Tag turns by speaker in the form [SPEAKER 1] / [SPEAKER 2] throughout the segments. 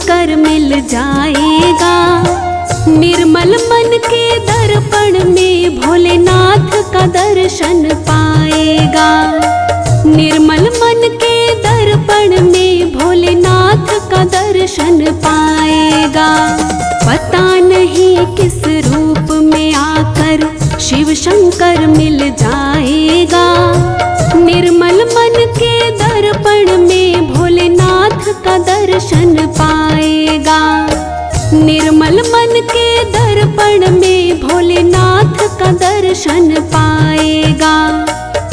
[SPEAKER 1] शंकर मिल जाएगा। निर्मल मन के दर्पण में भोलेनाथ का दर्शन पाएगा। निर्मल मन के दर्पण में भोलेनाथ का दर्शन पाएगा। पता नहीं किस रूप में आकर शिव शंकर मिल जाएगा। निर्मल मन के दर्पण में भोलेनाथ का दर्शन पाएगा। निर्मल मन के दर्पण में भोलेनाथ का दर्शन पाएगा।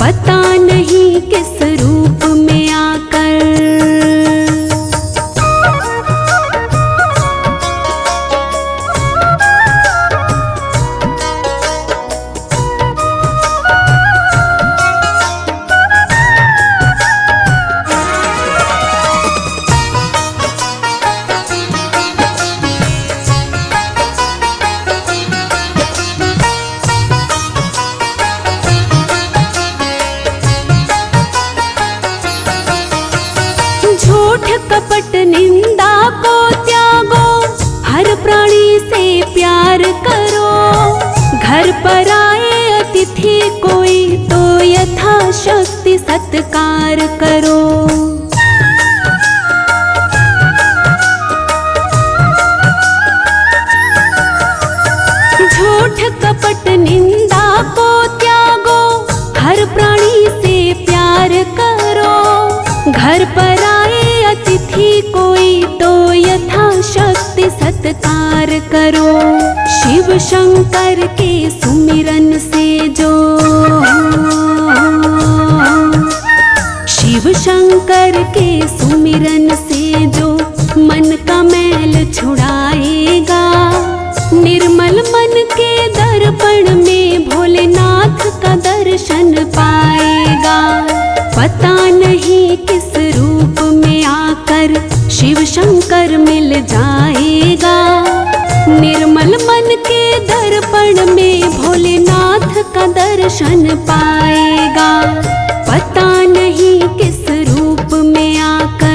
[SPEAKER 1] पता नहीं किस रूप में आकर। झूठ कपट निंदा को त्यागो, हर प्राणी से प्यार करो। घर पर आए अतिथि कोई तो यथाशक्ति सत्कार करो। झूठ कपट निंदा को त्यागो, हर प्राणी से प्यार करो। घर पर आए अतिथि कोई तो यथाशक्ति सत्कार करो। शिव शंकर के सुमिरन से जो, शिव शंकर के सुमिरन से जो मन का मैल छुड़ाएगा। निर्मल मन के दर्पण में भोलेनाथ का दर्शन पाएगा। पता नहीं किस रूप में आकर शिव शंकर मिल जाएगा। निर्मल मन के दर्पण में भोलेनाथ का दर्शन पाएगा। पता नहीं किस रूप में आकर।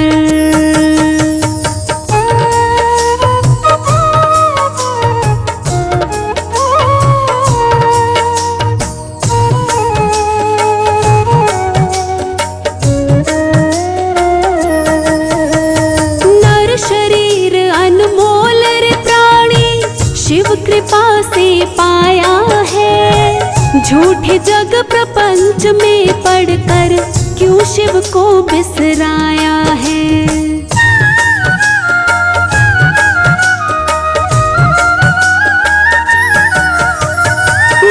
[SPEAKER 1] कृपा से पाया है। झूठे जग प्रपंच में पढ़कर क्यों शिव को बिसराया है।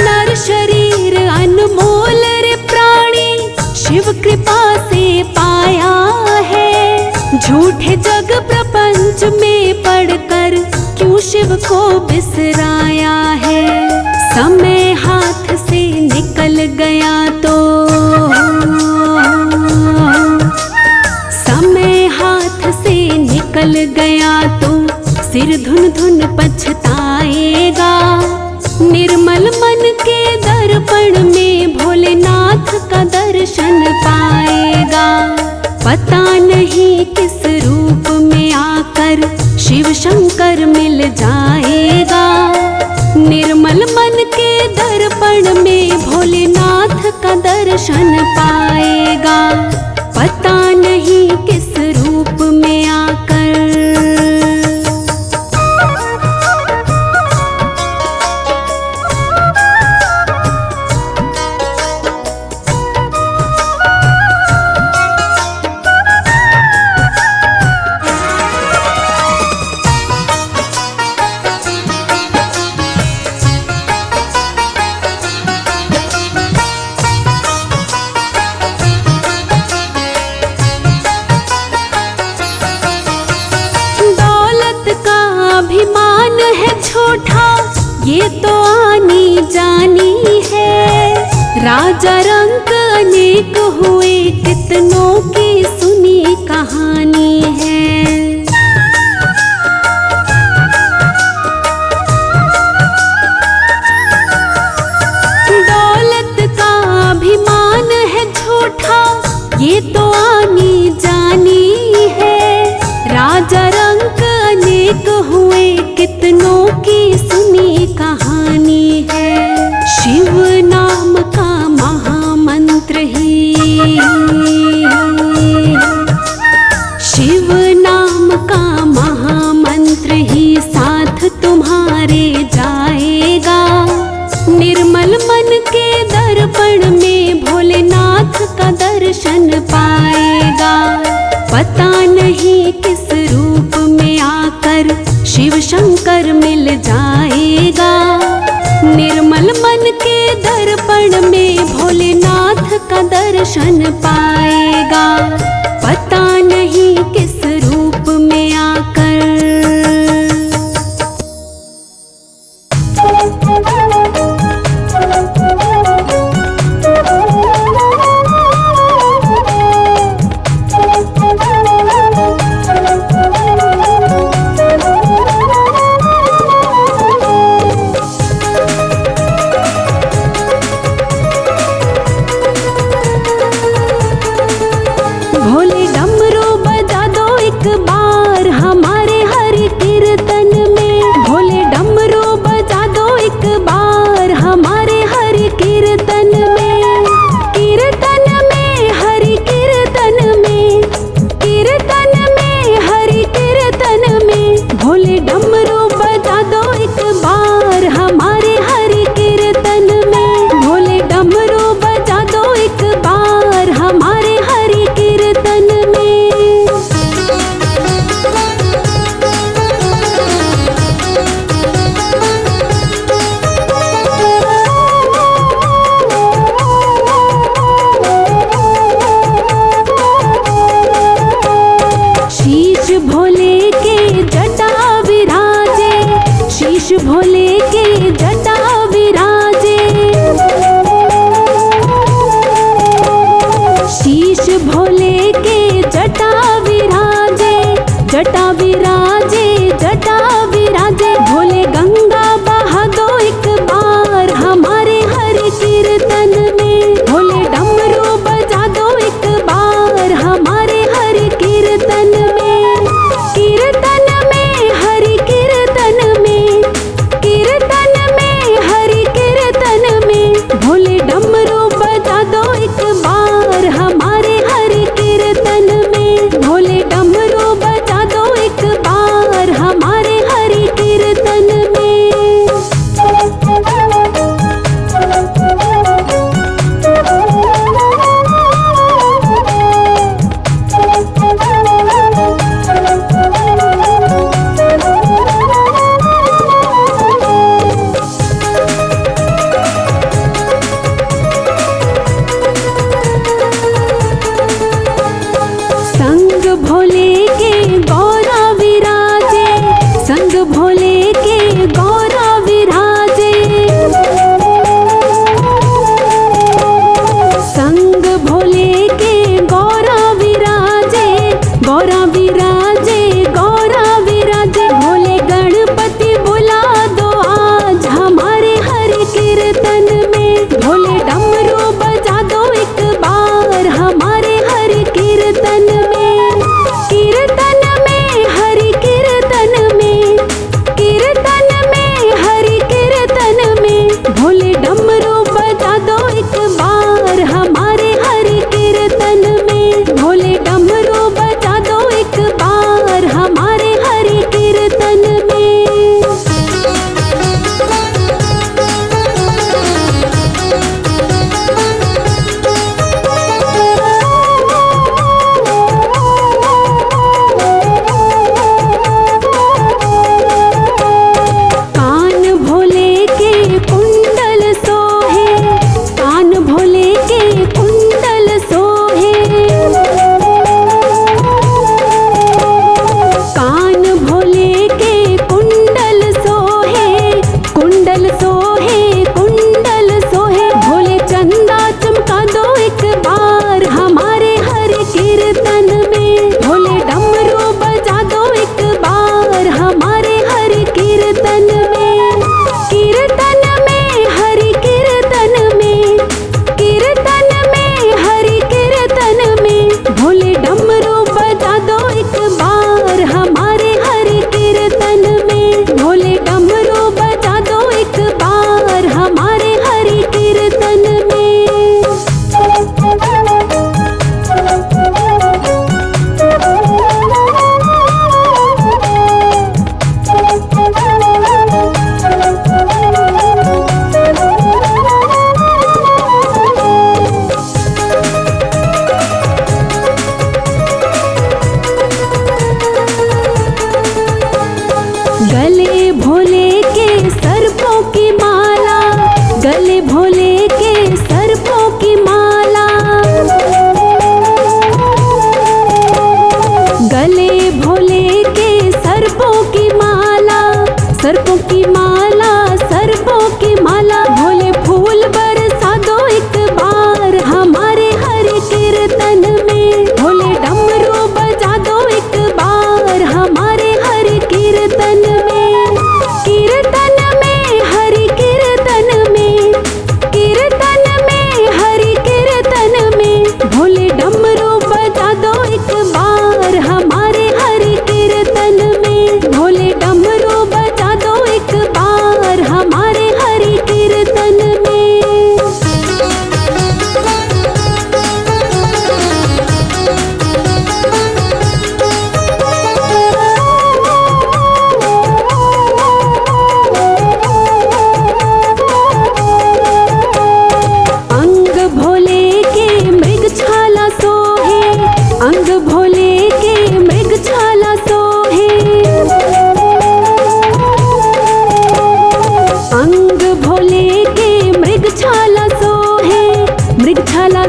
[SPEAKER 1] नर शरीर अनमोल रे प्राणी, शिव कृपा से पाया है। झूठे जग प्रपंच में पढ़कर क्यों शिव को बिसराया है। समय हाथ से निकल गया तो, समय हाथ से निकल गया तो सिर धुन धुन पछताएगा। निर्मल मन के दर्पण में भोलेनाथ का दर्शन पाएगा। पता नहीं किस रूप में आकर शिव शंकर मिल जाएगा। निर्मल मन के दर्पण में भोलेनाथ का दर्शन पाएगा। पता नहीं किस रूप में आकर। अभिमान है छोटा, ये तो आनी जानी है। राजा रंग अनेक हुए, कितनों की सुनी कहानी है। दौलत का अभिमान है छोटा, ये तो आनी जानी है। राजा रंग पाएगा। पता नहीं किस रूप में आकर शिव शंकर मिल जाएगा। निर्मल मन के दर्पण में भोलेनाथ का दर्शन पाएगा। पता नहीं किस रूप में आकर।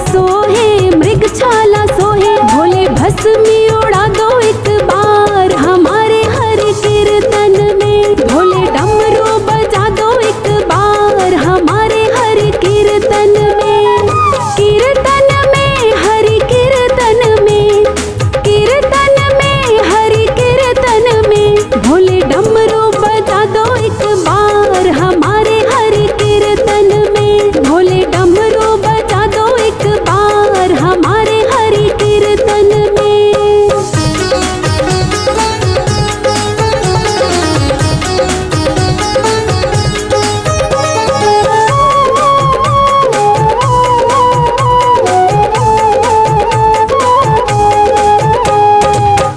[SPEAKER 1] सोहे मृगशाला सोहे, भोले भस्मी उड़ा दो एक बार हमारे हर कीर्तन में। भोले डमरू बजा दो एक बार हमारे हर कीर्तन में। कीर्तन में हरि कीर्तन में, कीर्तन में हरि कीर्तन में। भोले डमरू बजा दो एक बार हमारे हरि कीर्तन में। भोले डमरू बजा दो एक बार हमारे हरि कीर्तन में।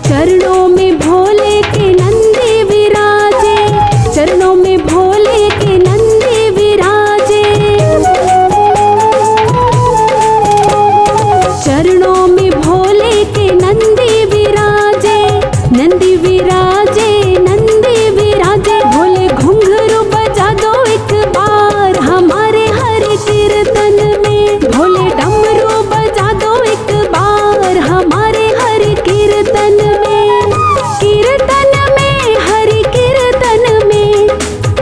[SPEAKER 1] चरणों में भोले के नंदी विराजे, चरणों में भोले के नंदी विराजे। चरणों में भोले के नंदी विराजे, नंदी विराजे, नंदी विराजे। भोले घुंघरू बजा दो एक बार हमारे हरि कीर्तन में। भोले डमरू बजा दो एक बार हमारे हरि कीर्तन में। कीर्तन में हरि कीर्तन में,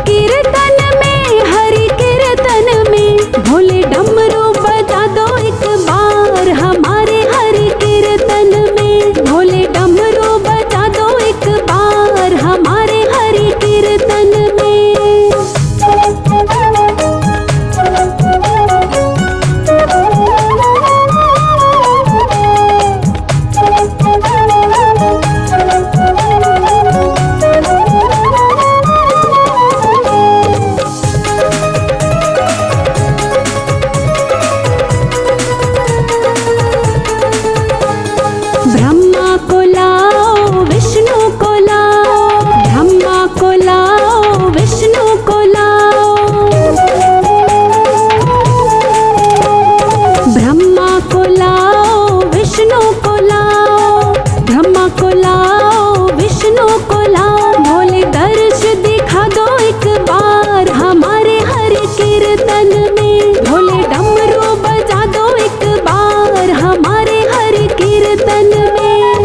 [SPEAKER 1] कीर्तन में हरि कीर्तन में। भोले डमरू बजा दो एक बार हमारे हरि कीर्तन में। भोले डमरू बजा दो एक बार हमारे हरि कीर्तन में। ब्रह्मा को लाओ विष्णु को लाओ, ब्रह्मा को लाओ विष्णु को लाओ। ब्रह्मा को लाओ विष्णु को लाओ, ब्रह्मा को लाओ विष्णु को लाओ। भोले दर्श दिखा दो एक बार हमारे हरि कीर्तन में। भोले डमरू बजा दो एक बार हमारे हरि कीर्तन में।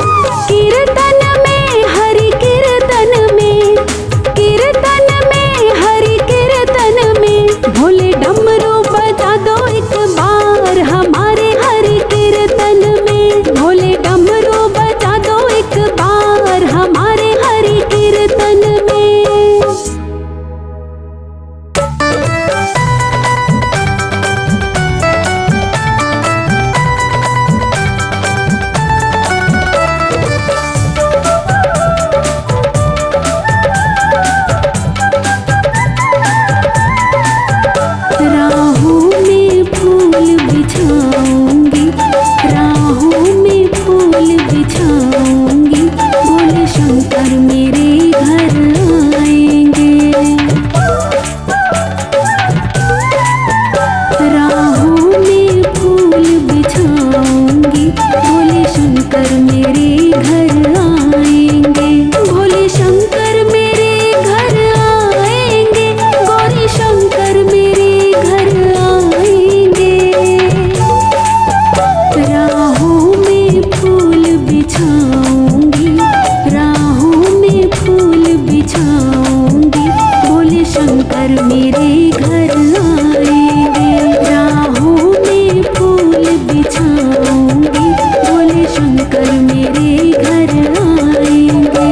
[SPEAKER 1] कीर्तन में हरि कीर्तन में, कीर्तन में हरि कीर्तन में। भोले डमरू बजा दो एक बार हमारे हरि कीर्तन में। भोले डमरू बजा दो एक बार हमारे हरि कीर्तन में। राहों में फूल बिछाऊंगी, राहों में फूल बिछाऊंगी। भोले शंकर मेरे घर आएंगे। राहों में फूल बिछाऊंगी, भोले शंकर मेरे घर आएंगे। भोले शंकर मेरे घर आएंगे, गौरी शंकर मेरे घर आएंगे। राहों में फूल बिछाऊंगी, राहों में फूल बिछाऊंगी। भोले शंकर मेरे घर आएंगे। राहों में फूल बिछाऊंगी, भोले शंकर मेरे घर आएंगे।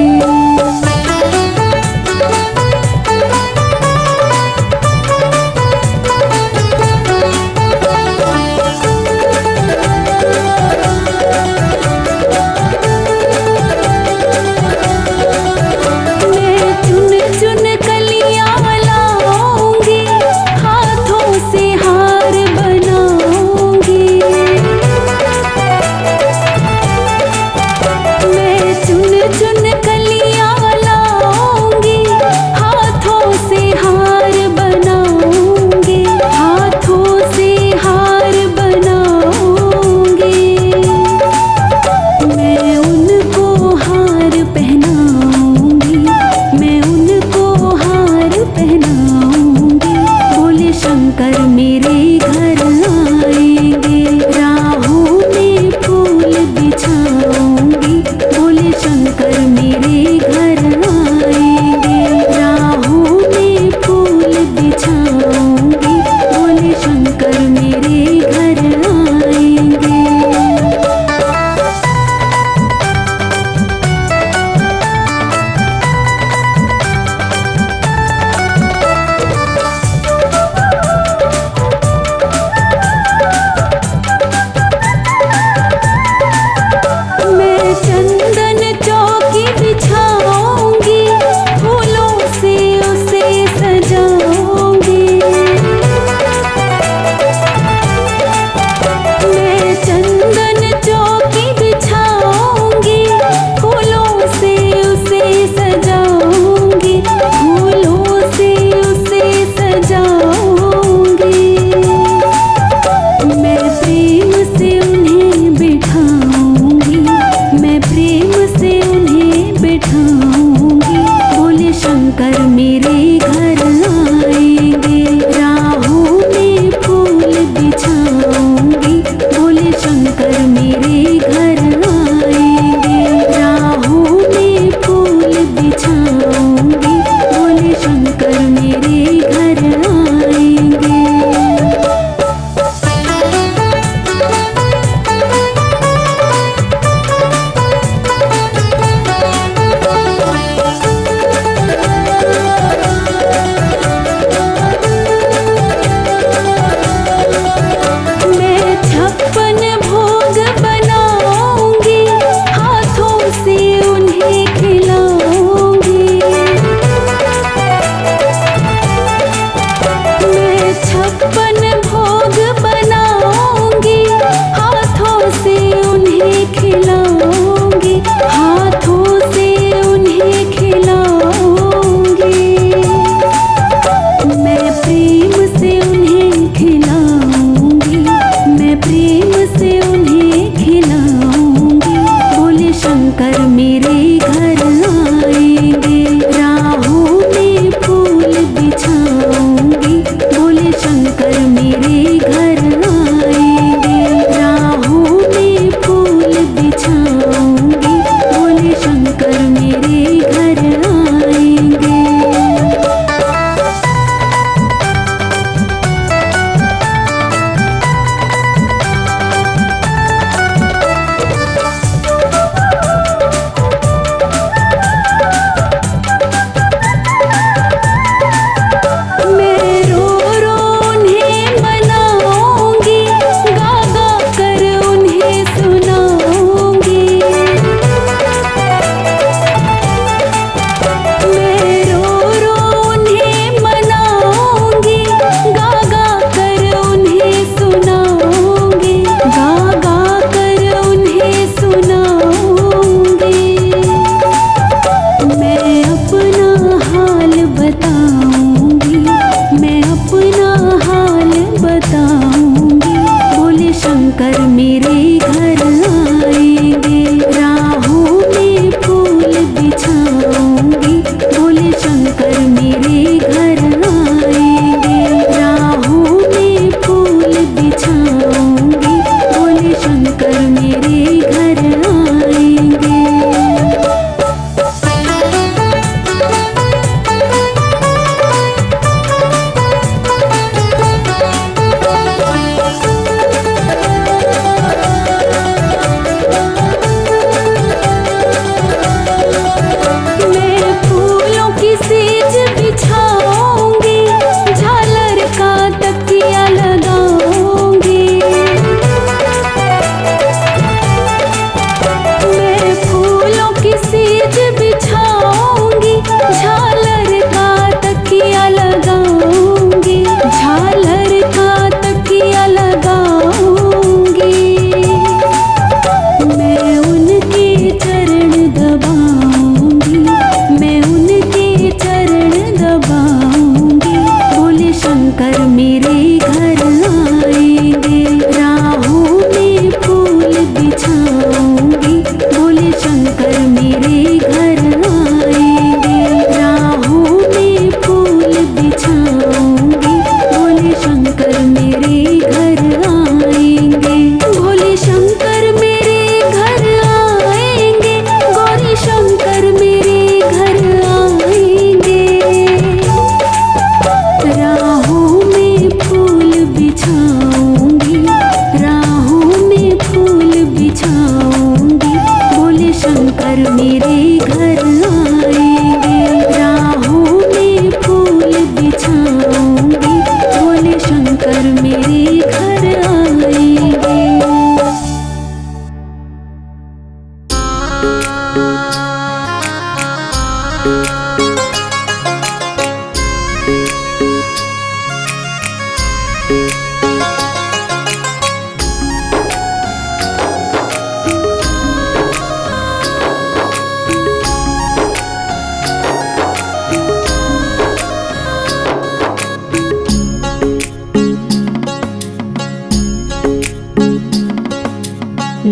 [SPEAKER 1] शंकर मेरे घर आएंगे। राहों में फूल बिछाऊंगी, भोले शंकर मेरे घर आएंगे।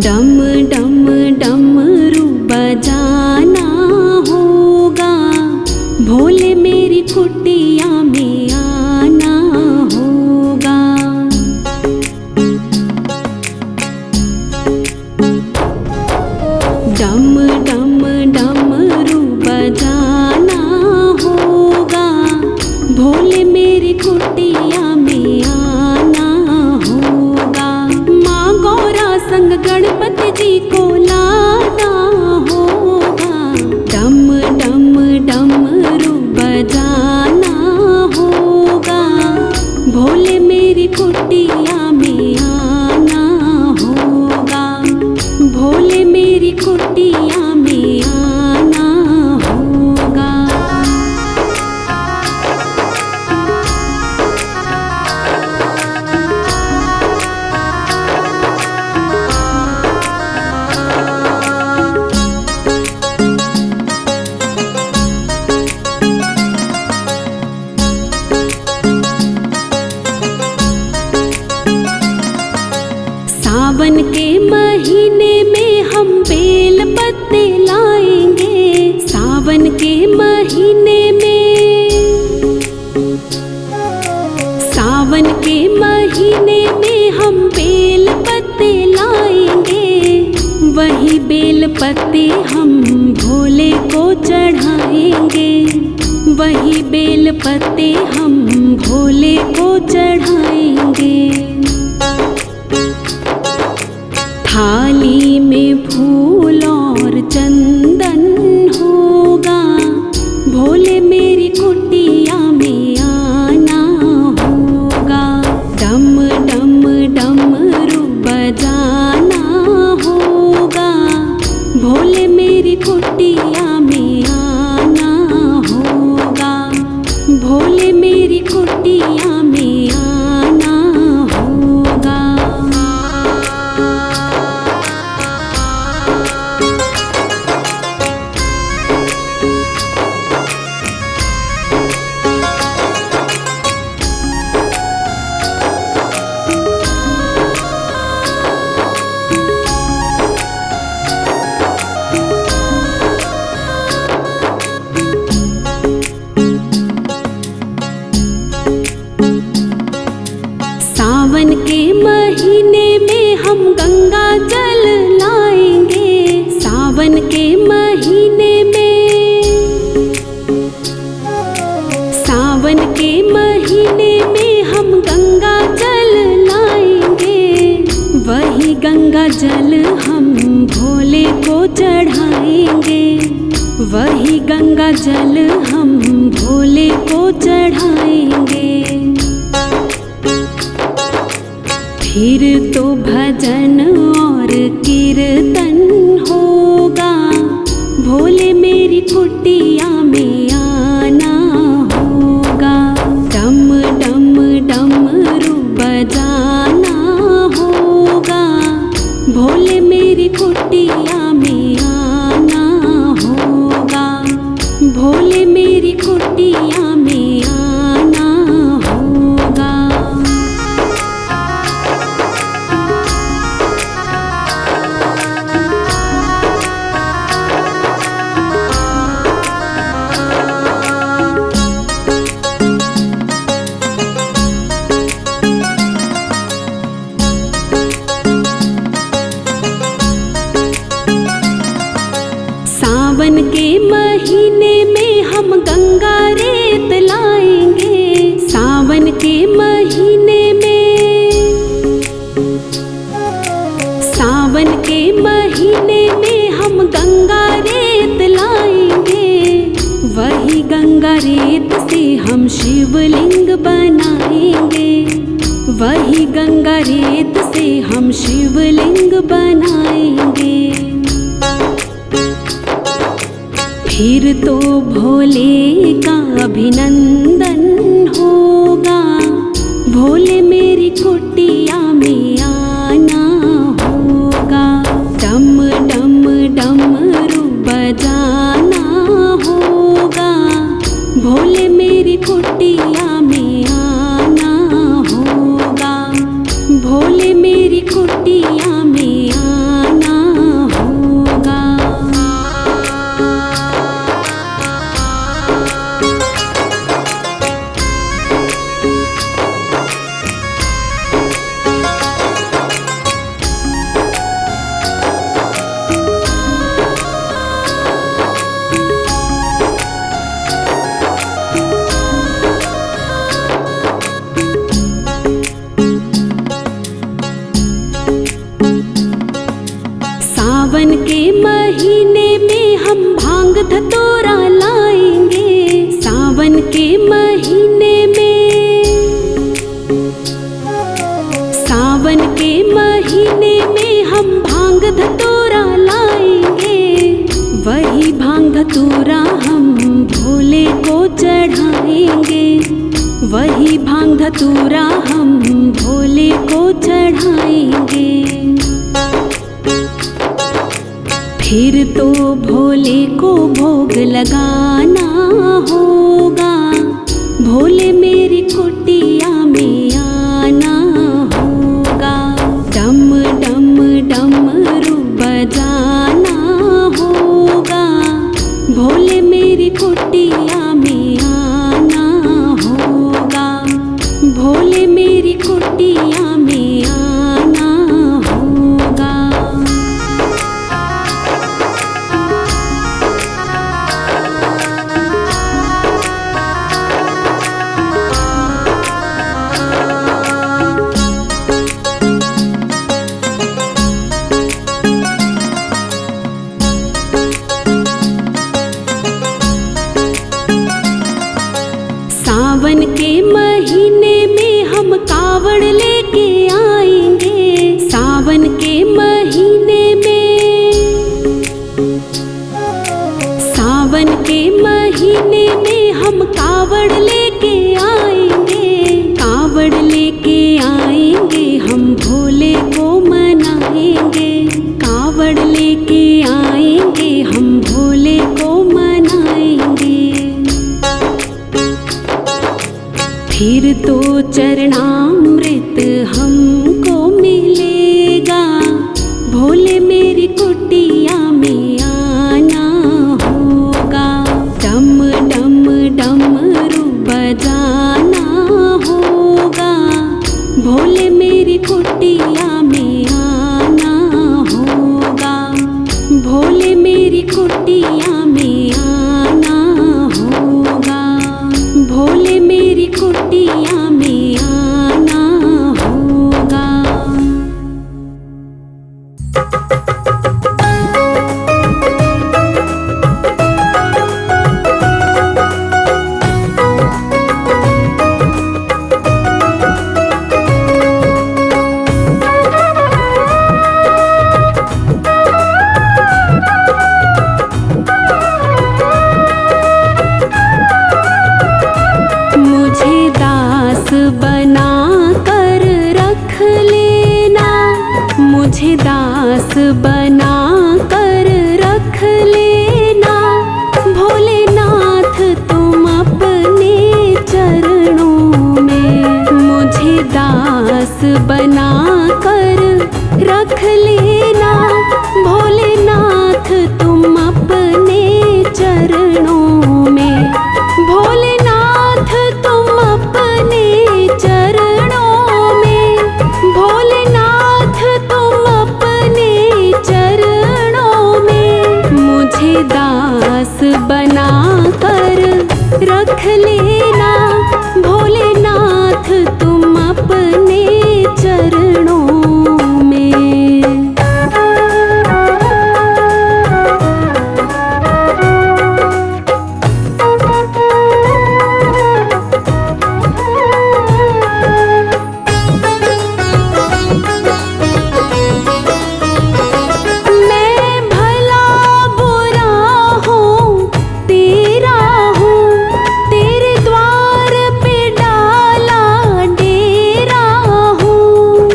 [SPEAKER 2] डम डम डमरू बजाना होगा, भोले मेरी कुटिया में आना होगा। डम डम डमरू बजाना होगा, भोले मेरी कुटिया में आना होगा। माँ गौरा संग गणपति जी को लाना होगा, डम डम डमरू बजाना होगा, भोले मेरी कुटिया में आना होगा, भोले मेरी कुटिया में आना होगा। सावन के महीने में हम बेल पत्ते लाएंगे, सावन के महीने में, सावन के महीने में हम बेल पत्ते लाएंगे, वही बेल पत्ते हम भोले को चढ़ाएंगे, वही बेल पत्ते हम भोले को चढ़ाएंगे। थाली में फूल और चंदन होगा, भोले मेरी कुटिया में आना होगा, डम डम डमरू बजाना होगा, भोले मेरी कुटिया में आना होगा, भोले मेरी कुटिया में आना होगा। सावन के महीने में हम गंगा जल लाएंगे, सावन के महीने में, सावन के महीने में हम गंगा जल लाएंगे, वही गंगा जल हम भोले को चढ़ाएंगे, वही गंगा जल हम भोले को चढ़ाएंगे। फिर तो भजन और कीर्तन होगा, भोले मेरी कुटिया में आना होगा, डम डम डमरू बजाना होगा, भोले मेरी कुटिया में आना होगा, भोले मेरी कुटिया में आना होगा। सावन के महीने में हम गंगा रेत लाएंगे, सावन के महीने में, सावन के महीने में हम गंगा रेत लाएंगे, वही गंगा रेत से हम शिवलिंग बनाएंगे, वही गंगा रेत से हम शिवलिंग बनाएंगे। फिर तो भोले का अभिनंदन होगा, भोले मेरी कुटिया में आना होगा, डम डम डमरू बजाना होगा, भोले मेरी कुटिया में आना होगा, भोले मेरी कुटिया में आना होगा। सावन के महीने में हम भांग धतूरा लाएंगे। सावन के महीने में, सावन के महीने में हम भांग धतूरा लाएंगे। वही भांग धतूरा हम भोले को चढ़ाएंगे। वही भांग धतूरा हम भोले को चढ़ाएंगे। फिर तो भोले को भोग लगाना होगा। भोले मेरी कुटिया में आना होगा। डम डम डमरू बजाना होगा। भोले मेरी कुटिया में आना होगा। भोले मेरी कुटिया में आना होगा। सावन के महीने में हम कावड़ लेके आएंगे। सावन के महीने में, सावन के महीने में हम कावड़ लेके आएंगे। कावड़ लेके आएंगे, हम भोले को मनाएंगे। कावड़ लेके आएंगे, हम भोले को मनाएंगे। फिर तो चरणामृत हमको मिलेगा। भोले मेरी कुटिया में आना होगा। डम डम डमरू बजाना होगा। भोले मेरी कुटिया में आना होगा। भोले मेरी कुटिया में आना होगा। भोले मेरी कुटिया में आना होगा। मुझे दास बना कर रख लेना। मुझे दास बना कर रख लेना। भोलेनाथ तुम अपने चरणों में। मुझे दास बना कर रख लेना। भोलेनाथ तुम अपने चरणों में। भोलेनाथ तुम अपने चरणों में। भोलेनाथ तुम अपने चरणों में। मुझे दास बना कर रख लेना। भोलेनाथ तुम अपने चरणों में। मैं भला बुरा हूँ तेरा हूँ। तेरे द्वार पे डाला डेरा हूँ।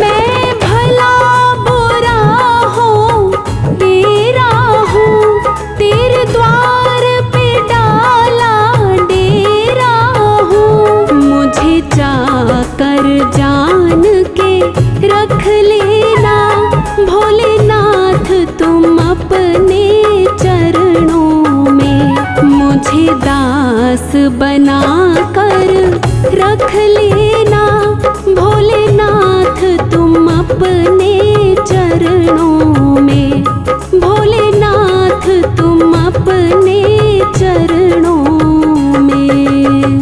[SPEAKER 2] मैं भला बुरा हूँ तेरा हूँ। तेरे द्वार पे डाला डेरा हूँ। मुझे चाकर जान के रख लेना। भोलेनाथ तुम अपने चरणों में। मुझे दास बना कर रख लेना। भोलेनाथ तुम अपने चरणों में। भोलेनाथ तुम अपने चरणों में।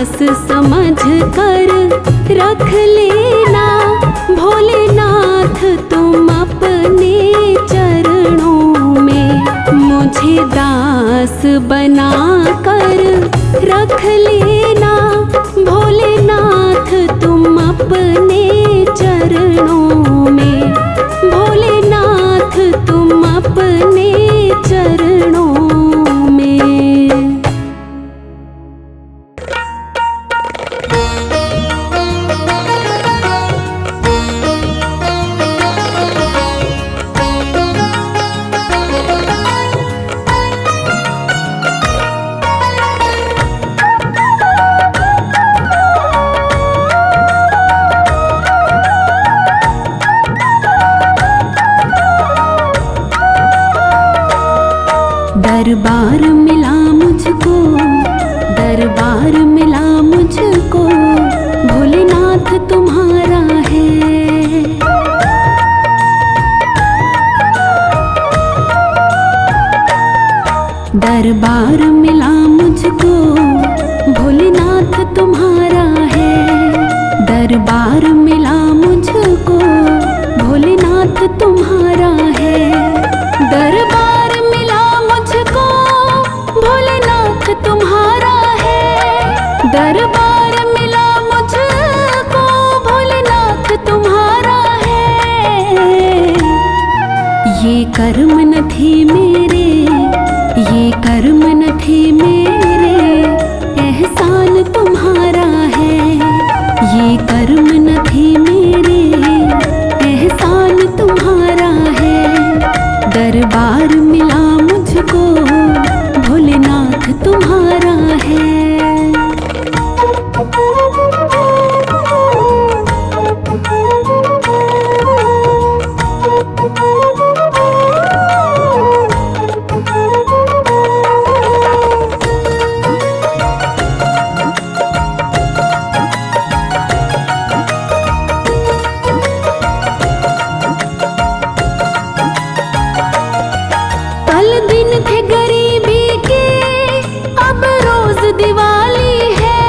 [SPEAKER 1] दास समझ कर रख लेना, भोलेनाथ तुम अपने चरणों में। मुझे दास बना कर रख लेना, भोलेनाथ तुम अपने चरणों में। भोलेनाथ तुम अपने चरणों में। दरबार मिला मुझको, दरबार मिला मुझको, भोलेनाथ तुम्हारा है। दरबार मिला मुझको, भोलेनाथ तुम्हारा है। दरबार मिला मुझको, भोलेनाथ तुम्हारा है। दरबार मिला मुझको, भोलेनाथ तुम्हारा है। दरबार मिला मुझको, भोलेनाथ तुम्हारा है। ये कर्म न थे मेरे, ये कर्म न थे मेरे, एहसान तुम्हारा है। ये कर्म न थे मेरे, एहसान तुम्हारा है। दरबार मिला मुझको, भोलेनाथ तुम्हारा है। कल दिन थे गरीबी के, अब रोज दिवाली है।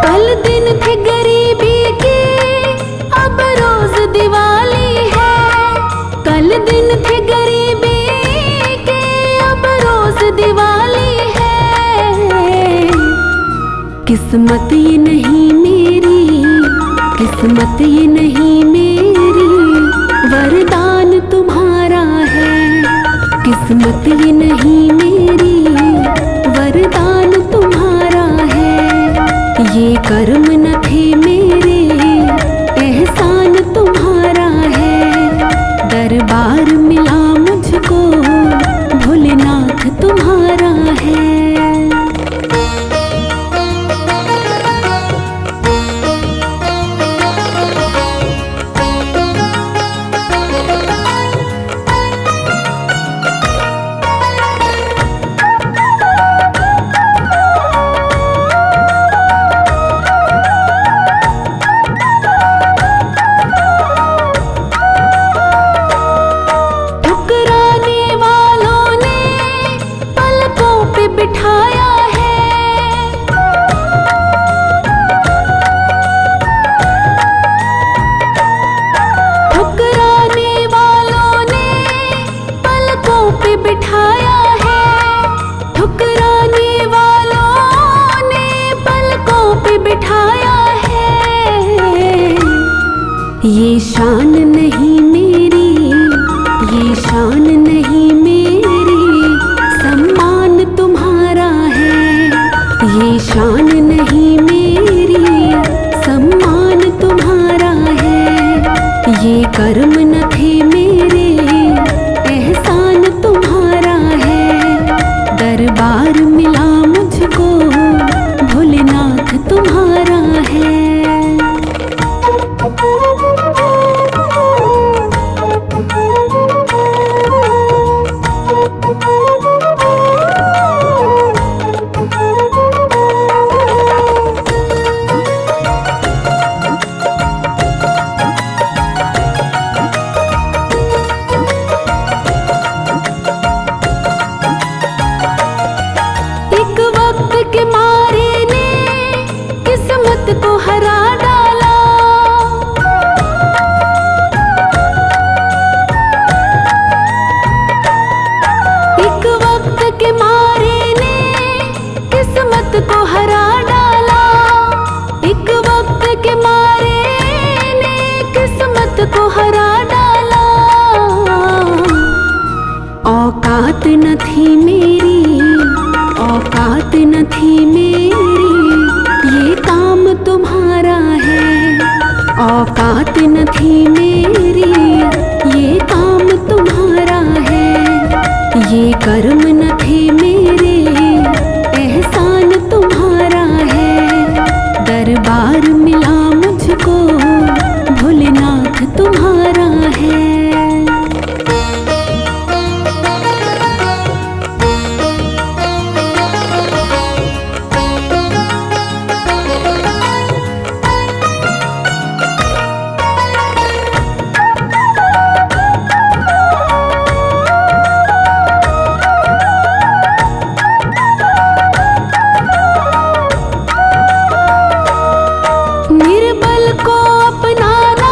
[SPEAKER 1] कल दिन थे गरीबी के, अब रोज दिवाली है। कल दिन थे गरीबी के, अब रोज दिवाली है। किस्मत ये नहीं मेरी, किस्मत ये नहीं मेरी, वरदान तुम्हारा है। किस्मत ये नहीं मेरी, वरदान तुम्हारा है। ये कर्म न थे मेरे, एहसान तुम्हारा है। दरबार मिला मुझको, भोलेनाथ तुम्हारा है। ठुकराने वालों ने पलकों पे बिठाया है। ठुकराने वालों ने पलकों पे बिठाया है। ठुकराने वालों ने पलकों पे बिठाया है। ये शान नहीं मेरी, ये शान नहीं मेरी, सम्मान तुम्हारा है। ये शान नहीं मेरी, सम्मान तुम्हारा है। ये कर्म न थे मेरे, एहसान तुम्हारा है। दरबार मिला मुझको, भोलेनाथ तुम्हारा है।
[SPEAKER 2] तोहरा डाला। औकात न थी मेरी, औकात न थी मेरी, ये काम तुम्हारा है। औकात न थी मेरी, ये काम तुम्हारा है। ये कर्म न थे मेरे, एहसान तुम्हारा है। दरबार मिला मुझको, भोलेनाथ तुम्हारा है। निर्बल को अपनाना,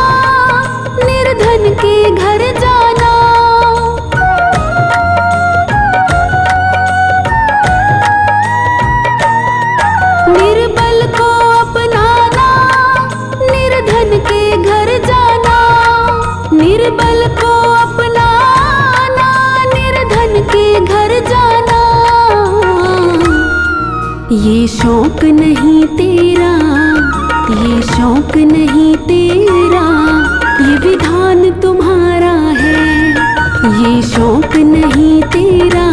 [SPEAKER 2] निर्धन के घर जाना। निर्बल को अपनाना, निर्धन के घर जाना। निर्बल को अपनाना, निर्धन के घर जाना। ये शौक नहीं तेरा, ये शौक नहीं तेरा, ये विधान तुम्हारा है। ये शौक नहीं तेरा,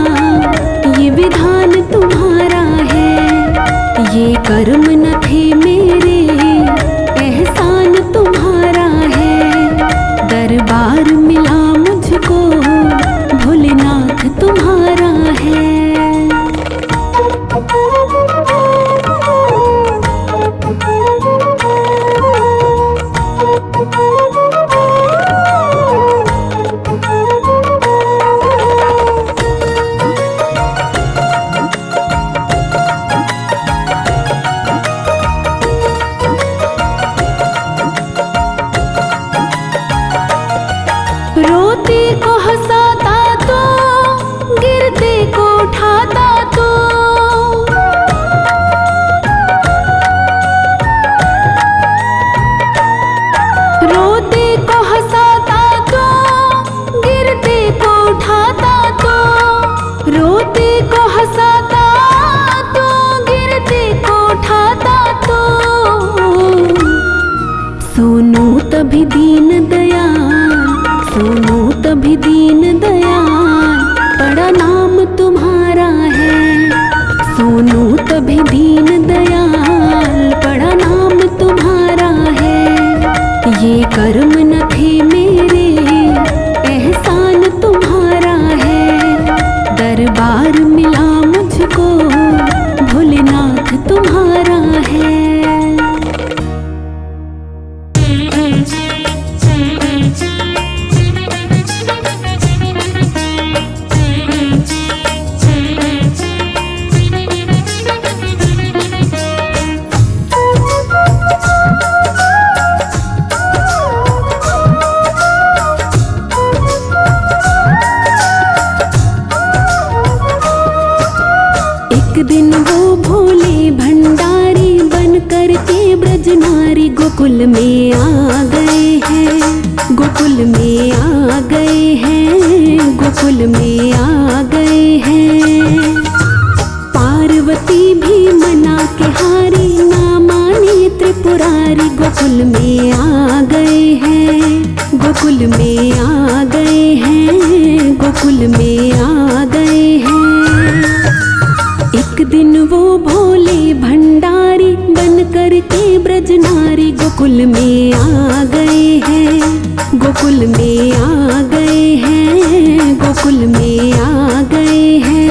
[SPEAKER 2] ये विधान तुम्हारा है। ये कर्म न थे मेरे, एहसान तुम्हारा है। दरबार मिला मुझको, भोलेनाथ तुम्हारा है। रोते को हंसाता तो, गिरते को उठाता तो। रोते को हंसाता तो, गिरते को उठाता तो। रोते को हंसाता तो, गिरते को उठाता तो। सोनू तभी दीन दयाल, सोनू तभी दीन दयाल, बड़ा नाम तुम्हारा है। सोनू तभी दीन दयाल, बड़ा नाम तुम्हारा है। ये कर्म न थे मेरे, एहसान तुम्हारा है। दरबार मिला मुझको, भोलेनाथ तुम्हारा है। एक दिन वो भोले भंडारी बन कर के ब्रजनारी गोकुल में आ गए हैं। गोकुल में आ गए हैं, गोकुल में आ गए हैं। पार्वती भी मना के हारी, ना माने त्रिपुरारी। गोकुल में आ गए हैं, गोकुल में आ गए हैं, गोकुल में आ गए हैं। एक दिन वो भोले भंडारी बन कर के ब्रजनारी गोकुल में आ गए हैं। गोकुल में आ गए हैं, गोकुल में आ गए हैं।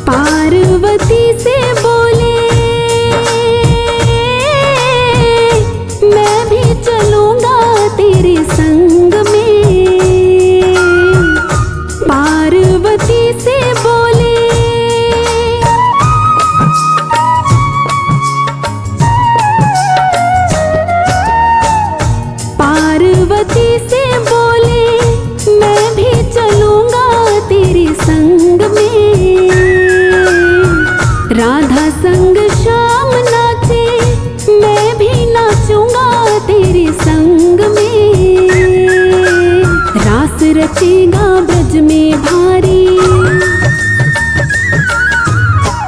[SPEAKER 2] पार्वती से बोले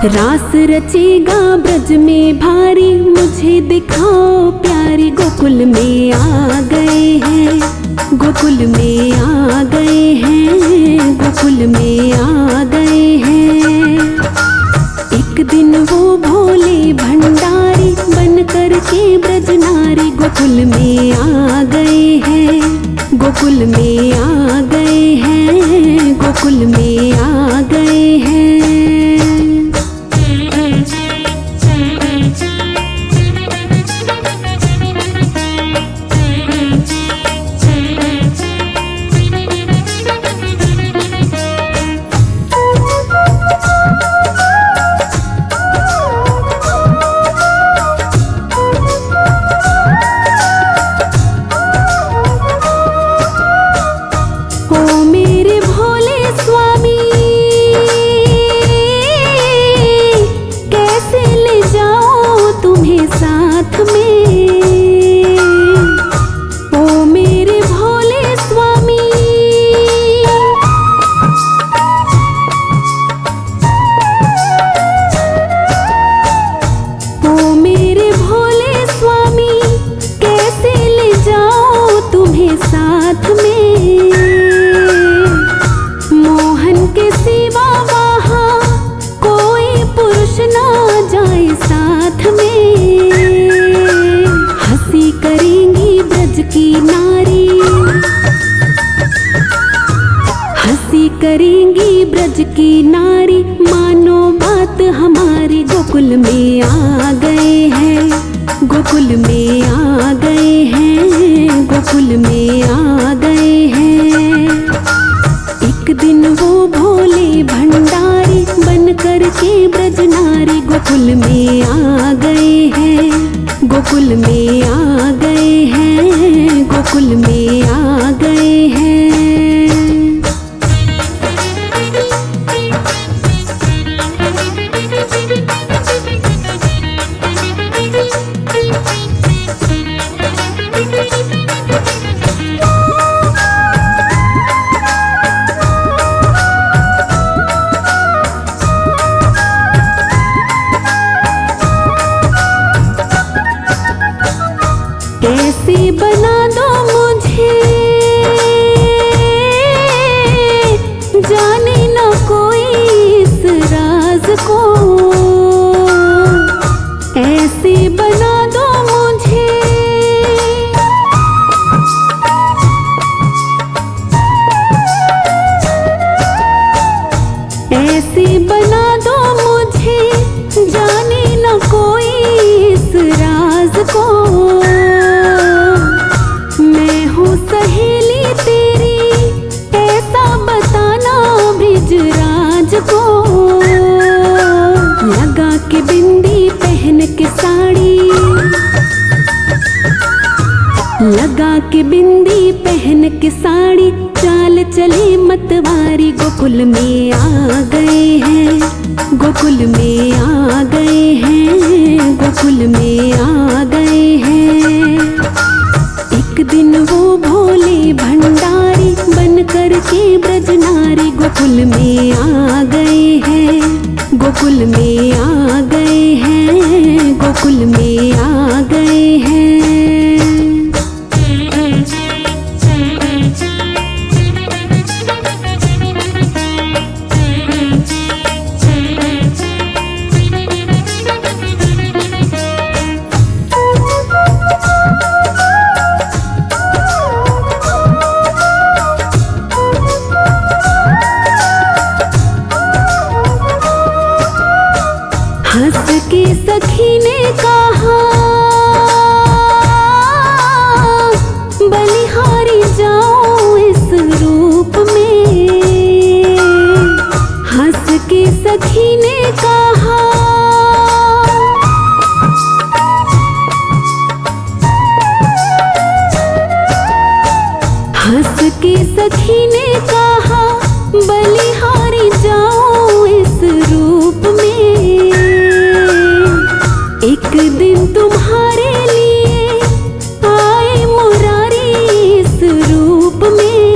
[SPEAKER 2] रास रचेगा ब्रज में भारी, मुझे दिखाओ प्यारी। गोकुल में आ गए हैं, गोकुल में आ गए हैं, गोकुल में आ गए हैं। एक दिन वो भोले भंडारी बन कर के ब्रज नारी गोकुल में आ गए हैं, गोकुल में आ गए हैं, गोकुल में आ गए हैं। करेंगी ब्रज की नारी, मानो बात हमारी। गोकुल में आ गए हैं, गोकुल में आ गए हैं, गोकुल में आ गए हैं। एक दिन वो भोले भंडारी बन कर के ब्रज नारी गोकुल में आ गए हैं, गोकुल में आ गए हैं, गोकुल में आ गए हैं। कैसे बना दो मुझे, जाने न कोई इस राज को। ऐसे बना दो मुझे, ऐसे बना दो मुझे, जाने न कोई इस राज को। मैं हूँ सहेली तेरी, ऐसा बताना ब्रिजराज को। लगा के बिंदी पहन के साड़ी, लगा के बिंदी पहन के साड़ी, चाल चले मतवारी। गोकुल में आ गए हैं, गोकुल में आ गए हैं, गोकुल में आ गए हैं। एक दिन वो भोले भंडारी बन कर के ब्रज नारी गोकुल में आ गए हैं, गोकुल में आ गए हैं, गोकुल में आ गए हैं। हंस के सखी ने कहा, बलिहारी जाओ इस रूप में। हंस के सखी ने कहा, हंस के सखी ने कहा, बलिहारी जाओ इस रूप में। एक दिन तुम्हारे लिए आए मुरारी इस रूप में।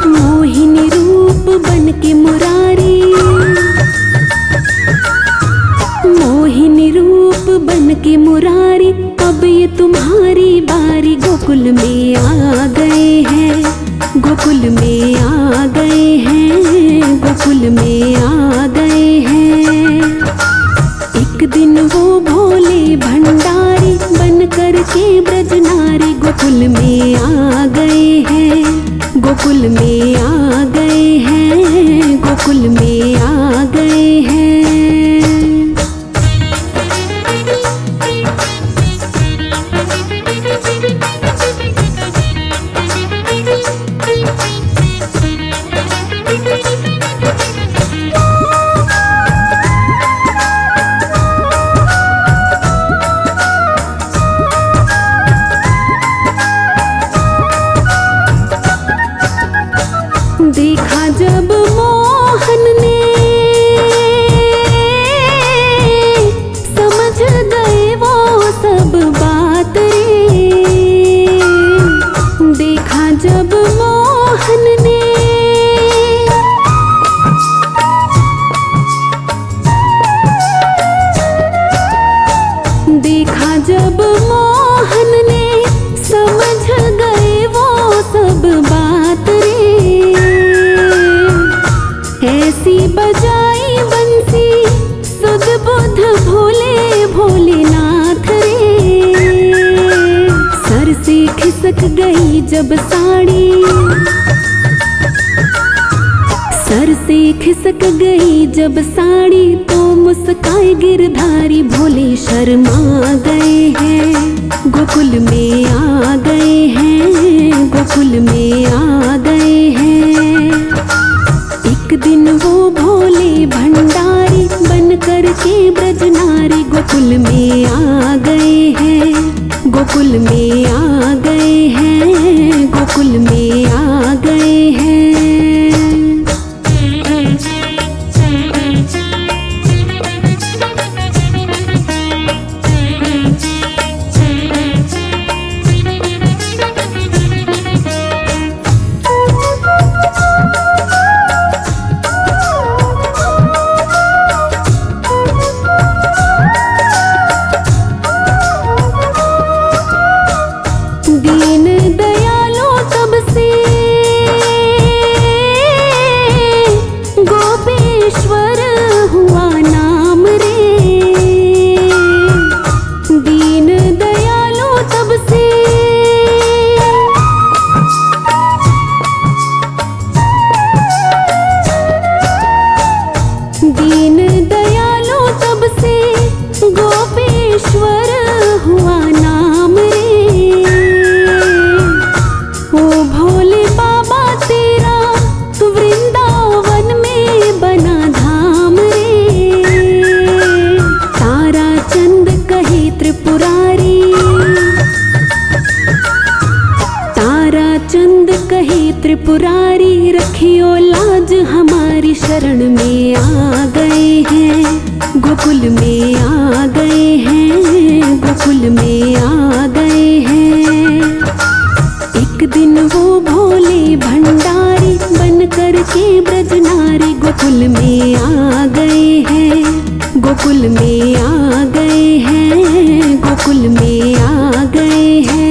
[SPEAKER 2] मोहिनी रूप बन के मुरारी, गोकुल में आ गए हैं, गोकुल में आ गए हैं, गोकुल में आ गए हैं। एक दिन वो भोले भंडारी बन कर के ब्रज नारी गोकुल में आ गए हैं, गोकुल में आ गए हैं, गोकुल में आ गए हैं। देखा जब मोहन ने समझ गए वो सब बात रे, देखा जब मोहन ने देखा जब मोहन ने समझ गए वो सब बात रे, ऐसी बजाई बंसी सुध बुध भोले भोलेनाथ रे। सर से खिसक गई जब साड़ी, सर से खिसक गई जब साड़ी, तो मुस्काए गिरधारी भोले शर्मा गए हैं, गोकुल में आ गए हैं, गोकुल में आ गए हैं। एक दिन वो भोले भंडारी बन कर के ब्रज नारी गोकुल में आ गए हैं, गोकुल में आ गए हैं, गोकुल में आ गए हैं। दीन दयालो तब से गोपेश्वर हुआ नाम रे, दीन दयालो तब से दीन दयालो तब से गोपेश्वर हुआ नाम रे। ओ भोले बाबा तेरा वृंदावन में बना धाम रे, तारा चंद कहे त्रिपुरारी, तारा चंद कहे त्रिपुरारी, रखियो लाज हमारी शरण में आ गए हैं, गोकुल में आ गए हैं, गोकुल में आ गए हैं। एक दिन वो भोले भंडारी बन कर के ब्रज नारी गोकुल में आ गए हैं, गोकुल में आ गए हैं, गोकुल में आ गए हैं।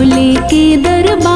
[SPEAKER 2] भोले के दरबार